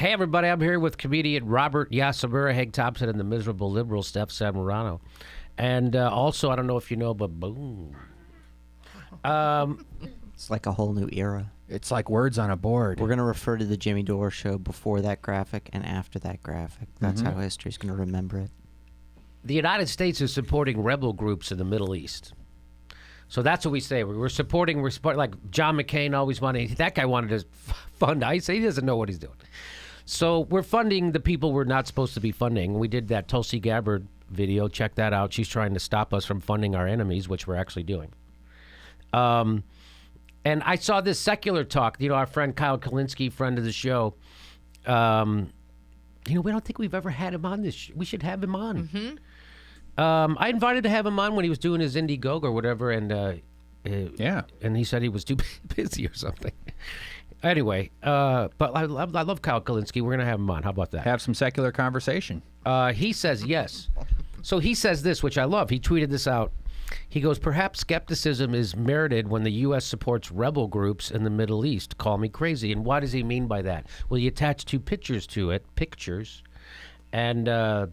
Hey, everybody, I'm here with comedian Robert Yasamura, Hank Thompson, and the miserable liberal Steph Zamorano. And also, I don't know if you know, but boom. It's like a whole new era. It's like words on a board. We're going to refer to the Jimmy Dore show before that graphic and after that graphic. That's how history's going to remember it. The United States is supporting rebel groups in the Middle East. So that's what we say. We're supporting, like John McCain always wanted. That guy wanted to fund ICE. He doesn't know what he's doing. So we're funding the people we're not supposed to be funding. We did that Tulsi Gabbard video. Check that out. She's trying to stop us from funding our enemies, which we're actually doing. And I saw this SecularTalk. You know, our friend Kyle Kulinski, friend of the show. We don't think we've ever had him on this. We should have him on. Mm-hmm. I invited to have him on when he was doing his Indiegogo or whatever, and and he said he was too busy or something. Anyway, but I love Kyle Kulinski. We're gonna have him on. How about that? Have some secular conversation. He says yes. So he says this, which I love. He tweeted this out. He goes, perhaps skepticism is merited when the U.S. supports rebel groups in the Middle East. Call me crazy. And what does he mean by that? Well, he attached two pictures to it. And of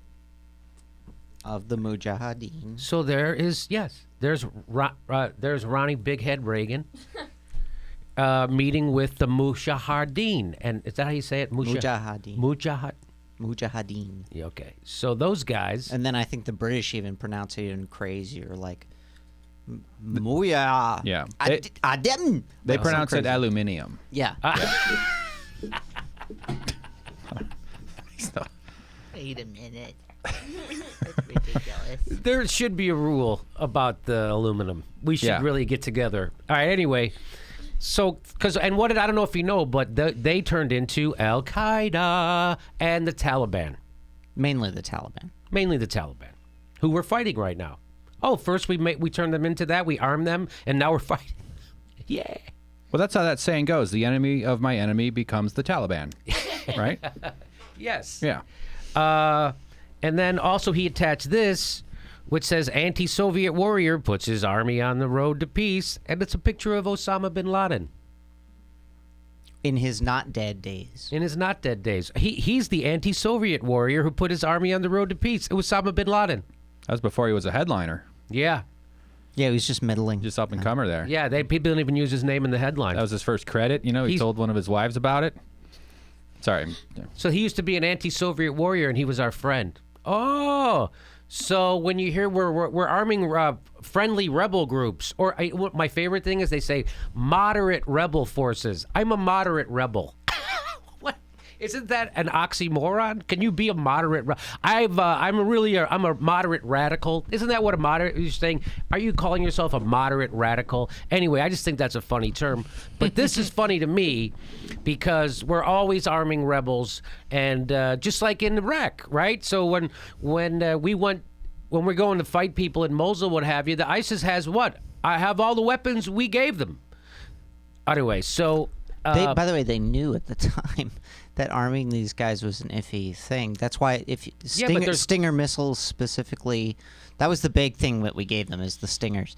the Mujahideen. So there is, yes, there's Ronnie Big Head Reagan meeting with the Mujahideen. And is that how you say it? Mujahideen. Mujahideen. Yeah, okay. So those guys. And then I think the British even pronounce it even crazier, like Muya. Yeah. They pronounce it aluminium. Yeah. Wait a minute. That's ridiculous. There should be a rule about the aluminum. We should really get together. All right, anyway. So, I don't know if you know, but they turned into Al Qaeda and the Taliban. Mainly the Taliban. Who we're fighting right now. Oh, first we turned them into that, we armed them, and now we're fighting. Yeah. Well, that's how that saying goes. The enemy of my enemy becomes the Taliban. Right? Yes. Yeah. And then also he attached this, which says anti-Soviet warrior puts his army on the road to peace, and it's a picture of Osama Bin Laden. In his not dead days. He's the anti-Soviet warrior who put his army on the road to peace. It was Osama Bin Laden. That was before he was a headliner. Yeah. Yeah, he was just middling. Just up and comer there. Yeah, people didn't even use his name in the headline. That was his first credit. He told one of his wives about it. Sorry. So he used to be an anti-Soviet warrior, and he was our friend. Oh, so when you hear we're arming friendly rebel groups, or my favorite thing is they say moderate rebel forces. I'm a moderate rebel. What? Isn't that an oxymoron? Can you be a moderate? I'm a moderate radical. Isn't that what a moderate is saying? Are you calling yourself a moderate radical? Anyway, I just think that's a funny term. But this is funny to me because we're always arming rebels, and just like in Iraq, right? So when we're going to fight people in Mosul, what have you, the ISIS has what? I have all the weapons we gave them. Anyway, so. By the way, they knew at the time that arming these guys was an iffy thing. That's why Stinger missiles specifically, that was the big thing that we gave them, is the Stingers.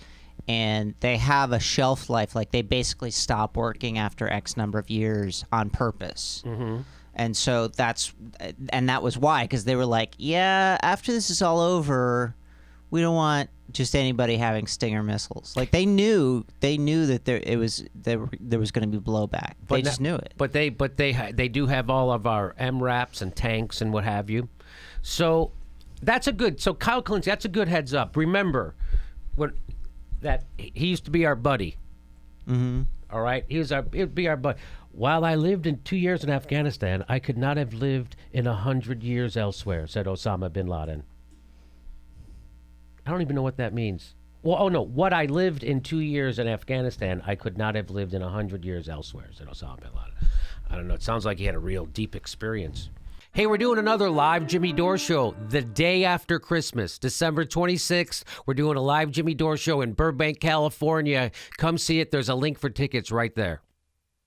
And they have a shelf life, like they basically stop working after X number of years on purpose. Mm-hmm. And so that was why, because they were like, yeah, after this is all over, we don't want just anybody having Stinger missiles. Like they knew that there was going to be blowback. They just knew it. But they do have all of our MRAPs and tanks and what have you. So so Kyle Kulinski, that's a good heads up. Remember that he used to be our buddy. Mm-hmm. All right, he'd be our buddy. While I lived in 2 years in Afghanistan, I could not have lived in 100 years elsewhere, said Osama Bin Laden. I don't even know what that means. Well, what I lived in 2 years in Afghanistan, I could not have lived in 100 years elsewhere, said Osama Bin Laden. I don't know. It sounds like he had a real deep experience. Hey, we're doing another live Jimmy Dore show the day after Christmas, December 26th. We're doing a live Jimmy Dore show in Burbank, California. Come see it. There's a link for tickets right there.